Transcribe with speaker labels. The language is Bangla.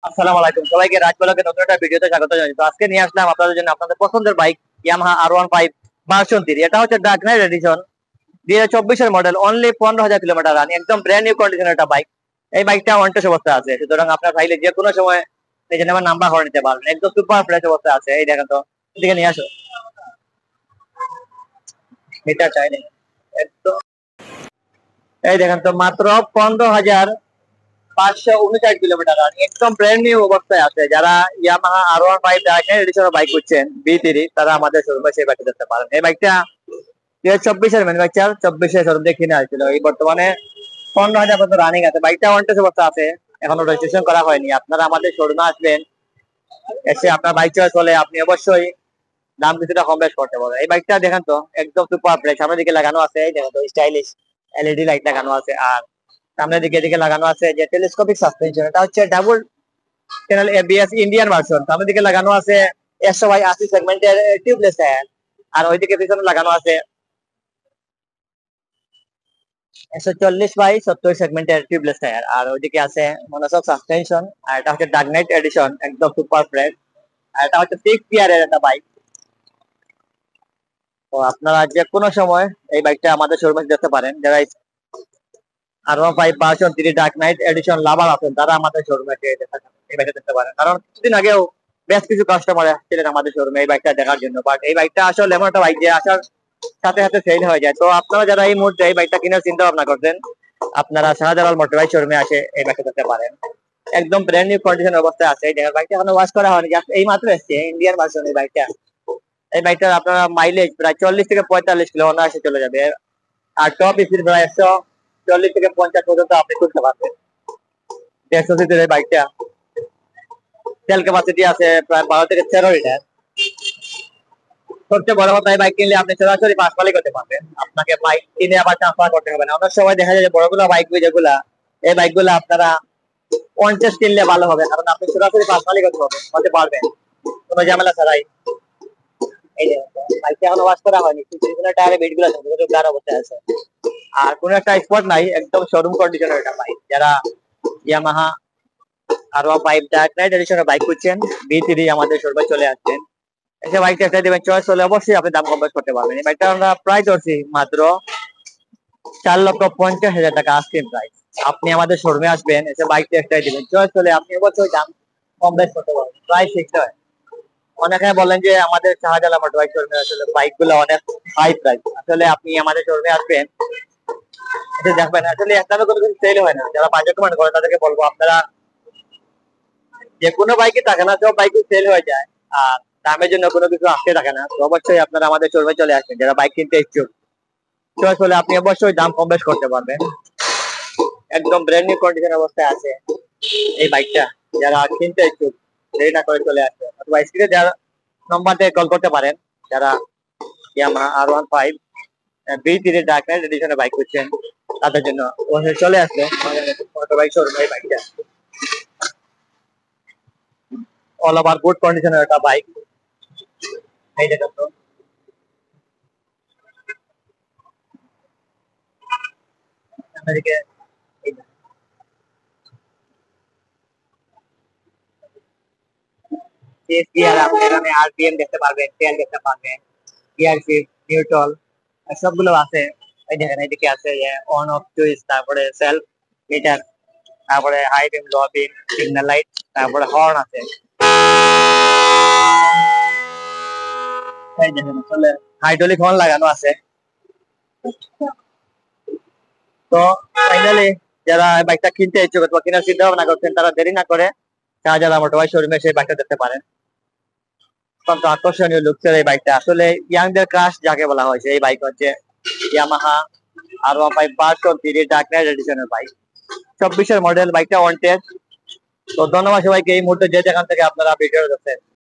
Speaker 1: আসসালামু আলাইকুম সবাইকে রাজ ব্লগের নতুন একটা ভিডিওতে স্বাগত জানাই। তো আজকে নিয়ে আসলাম আপনাদের জন্য আপনাদের পছন্দের বাইক ইয়ামাহা R15 ভার্সন 3। এটা হচ্ছে ডার্ক নাইট এডিশন 2024 এর মডেল, অনলি 15,000 কিলোমিটার রান, একদম ব্র্যান্ড নিউ কন্ডিশনের একটা বাইক। এই বাইকটা ওয়ান টেস্ট অবস্থায় আছে, সুতরাং আপনার চাইলে যে কোনো সময় নিজে নেওয়ার নাম্বার করে নিতে পারবেন। একদম সুপার ফ্রেশ অবস্থায় আছে। এই দেখেন তো, এদিকে নিয়ে আসো। এটা চাইলে একদম, এই দেখেন তো, মাত্র 15,559 কিলোমিটার রান, একদম ব্র্যান্ড নিউ অবস্থায় আছে। যারা ইয়ামাহা R15 ডার্ক নাইট এডিশনের বাইক খুঁজছেন B3, তারা আমাদের শোরুমে সেই বাইকটা দেখতে পারেন। এই বাইকটা 2024 ম্যানুফ্যাকচার, 24 শোরুম দিয়ে কিনে আসছিল। এই বর্তমানে 15,000 পর্যন্ত রানিং আছে। বাইকটা ওয়ান টেস্ট অবস্থা আছে, এখনো রেজিস্ট্রেশন করা হয়নি। আপনারা আমাদের শোরুমে আসবেন, এসে আপনার বাইক চয়েস হলে আপনি অবশ্যই দাম কিছুটা কম বেশ করতে পারবেন। এই বাইকটা দেখেন তো, একদম সুপার ফ্রেশ। সামনের দিকে লাগানো আছে, এই দেখেন তো, স্টাইলিশ এলইডি লাইট লাগানো আছে। আর সামনের দিকে এদিকে লাগানো আছে যে টেলিস্কোপিক সাসপেনশন, এটা হচ্ছে double channel ABS Indian version. সামনের দিকে লাগানো আছে 100/80 সেগমেন্টের টিউবলেস টায়ার। আর ওইদিকে পিছনে লাগানো আছে 140/70 সেগমেন্টের টিউবলেস টায়ার। আর ওইদিকে আছে মনোসক সাসপেনশন। আর এটা হচ্ছে ডার্ক নাইট এডিশন, একদম সুপার ফ্রেশ। আর এটা হচ্ছে 6 গিয়ারের একটা বাইক। তো আপনারা যে কোনো সময় এই বাইকটা আমাদের শোরুমে দেখতে পারেন। যারা R15 version 3 dark knight edition lover আছেন, তারা আমাদের শোরুমে এই বাইকটা দেখতে পারেন। কারণ কিছুদিন আগেও বেশ কিছু কাস্টমার ছিলেন আমাদের শোরুমে এই বাইকটা দেখার জন্য। বাট এই বাইকটা আসলে এমন একটা বাইক যে আসার সাথে সাথে সেল হয়ে যায়। তো আপনারা যারা এই মুহূর্তে এই বাইকটা কেনার চিন্তা ভাবনা করছেন, আপনারা শাহজালাল মোটর বাইক শোরুমে আসে এই বাইকটা দেখতে পারেন। একদম ব্র্যান্ড নিউ কন্ডিশন অবস্থায় আছে। এই দেখেন, বাইকটা এখনো ওয়াশ করা হয়নি, জাস্ট এই মাত্র এসেছে, ইন্ডিয়ান ভার্সন এই বাইকটা। এই বাইকটার আপনারা মাইলেজ প্রায় 40 থেকে 45 কিলো অনায়াসে চলে যাবে। আর টপ স্পিড প্রায় 140 থেকে 50 পর্যন্ত আপনি তুলতে পারবেন। 150 সিসির এই বাইকটা, তেল ক্যাপাসিটি আছে প্রায় 12 থেকে 13 লিটার। সবচেয়ে বড় কথা, এই বাইক কিনলে আপনি সরাসরি পাঁচ মালিক হতে পারবেন। আপনাকে বাইক কিনে আবার ট্রান্সফার করতে হবে না। অনেক সময় দেখা যায় যে বড়গুলো বাইক যেগুলা, এই বাইকগুলো আপনারা কন্টেস্ট কিনলে ভালো হবে, কারণ আপনি সরাসরি পাঁচ মালিক হতে পারবেন কোনো ঝামেলা ছাড়াই। এই যে বাইকটা এখনো ওয়াশ করা হয়নি, পিছনে টায়ারে বেড গুলো গার অবস্থায় আছে। আর কোনো একটা স্পট নাই, একদম শোরুম কন্ডিশনের একটা বাইক। যারা ইয়ামাহা R15 ডার্ক নাইট এডিশনের বাইক খুঁজছেন B3, আমাদের শোরুমে চলে আসছেন। এসে বাইকটা একটা দেবেন, চয়েস হলে অবশ্যই আপনি দাম কম বেশ করতে পারবেন। এই বাইকটা আমরা প্রাইস ধরছি মাত্র 4,50,000 টাকা আস্কিং প্রাইস। আপনি আমাদের শোরুমে আসবেন, এসে বাইকটা একটাই দিবেন, চয়েস হলে আপনি অবশ্যই দাম কম বেশ করতে পারবেন। প্রাইস ফিক্সড হয়। অনেকে বলেন যে আমাদের শাহজালাল মোটর বাইক শোরুমে আসলে বাইক গুলো অনেক হাই প্রাইস। আসলে আপনি আমাদের শোরুমে আসবেন, এটা দেখবেন আসলে একটারও কোনো কিছু সেল হয় না। যারা বাজেট কমেন্ট করে তাদেরকে বলবো, আপনারা যে কোনো বাইকই থাকে না, সব বাইকই সেল হয়ে যায়। আর দামের জন্য কোনো কিছু আসতে থাকে না। তো অবশ্যই আপনারা আমাদের শোরুমে চলে আসবেন, যারা বাইক কিনতে ইচ্ছুক। চয়েস হলে আপনি অবশ্যই দাম কম বেশ করতে পারবেন। একদম ব্র্যান্ড নিউ কন্ডিশন অবস্থায় আছে এই বাইকটা। যারা কিনতে ইচ্ছুক, দেরি না করে চলে আসবে, অথবা স্ক্রিনে যারা নম্বর দিয়ে কল করতে পারেন। যারা Yamaha R15 B3 dark knight এডিশনের বাইক করছেন, তাদের জন্য চলে আসবে আমাদের মোটর বাইক শোরুমে। এই বাইকটা অল ওভার গুড কন্ডিশনের একটা বাইক। এই দেখেন তো, আপনাদেরকে গিয়ার, আপনি এখানে আরপিএম দেখতে পারবেন, তেল দেখতে পারবেন, গিয়ার শিফট, নিউট্রাল, সবগুলো আছে। এই দেখেন, এদিকে আছে যে অন অফ সুইচ, তারপরে সেলফ মিটার, তারপরে হাই বিম, লো বিম, সিগন্যাল লাইট, তারপরে হর্ন আছে। এই দেখেন, আসলে হাইড্রোলিক হর্ন লাগানো আছে। তো ফাইনালি যারা বাইকটা কিনতে ইচ্ছুক অথবা কেনার চিন্তা ভাবনা করছেন, তারা দেরি না করে শাহজালাল মোটর বাইক শোরুমে সেই বাইকটা দেখতে পারেন। অত্যন্ত আকর্ষণীয় লুকসের এই বাইকটা। আসলে ইয়াংদের ক্রাশ যাকে বলা হয়েছে, এই বাইক হচ্ছে Yamaha R15 version 3 dark knight এডিশনের বাইক, 24 মডেল। বাইকটা ওয়ান টেস্ট। তো ধন্যবাদ সবাইকে এই মুহূর্তে যে যেখান থেকে আপনারা ভিডিও দেখছেন।